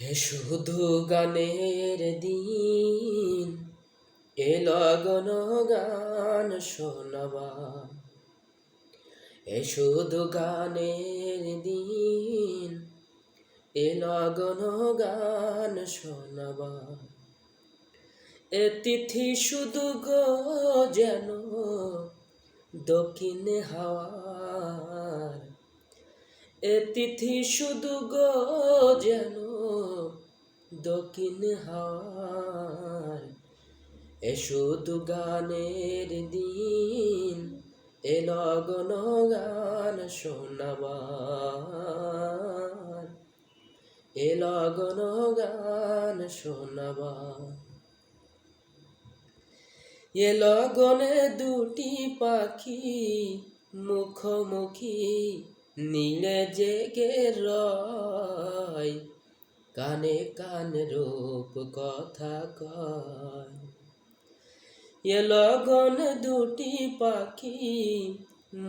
হে শুধু গানের দিন, এ লগন গান শোনাবা। এ শুধু গানের দিন, এ লগন গান শোনাবা। এ তিথি শুধু গো যেন দক্ষিণ হাওয়ার। এ তিথি শুধু গো যেন দক্ষিণ হাওয়ার। এ শুধু গানের দিন, এ লগন গান শোনাবার। এ লগন গান শোনাবার। এ লগনে দুটি পাখি মুখোমুখি নীলে জেগে রয়, কানে কানে রূপ কথা কয়। এ লগন দুটি পাখি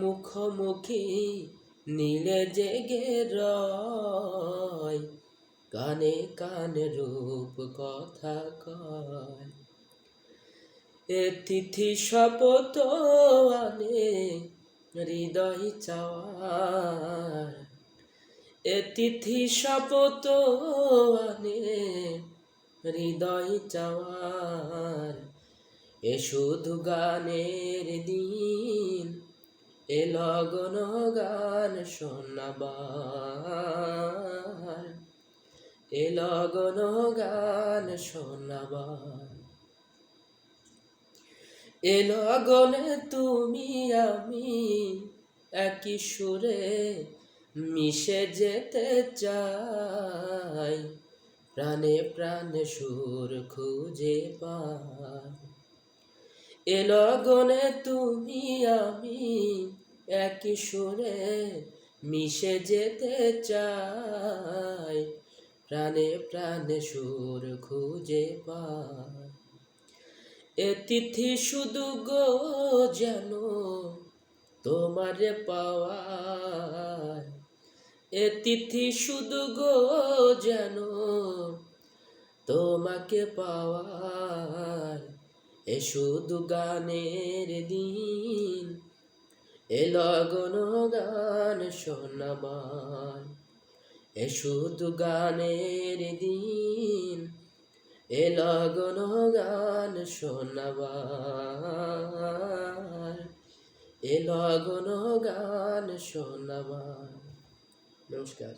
মুখোমুখি নীলে জেগে রয়, কানে কানে রূপ কথা কয়। এ তিথি শপথ আনে হৃদয় চাওয়ার। এ তিথি শপথ আনে হৃদয় চাওয়ার। এ শুধু গানের দিন, এ লগন গান শোনাবার। এ লগন গান শোনাবার। এ লগনে তুমি আমি একই সুরে মিশে যেতে চাই, প্রাণে প্রাণে সুর খুঁজে পাই। এ লগনে তুমি আমি একই সুরে মিশে যেতে চাই, প্রাণে প্রাণে সুর খুঁজে পাই। এ তিথি শুধু গো যেন তোমারে পাওয়ার। এ তিথি শুধু গো যেন তোমাকে পাওয়ার। এ শুধু গানের দিন, এ লগন গান শোনাবার। এ শুধু গানের দিন, এ লগন গান শোনাবার। এ লগন গান শোনাবার। নমস্কার।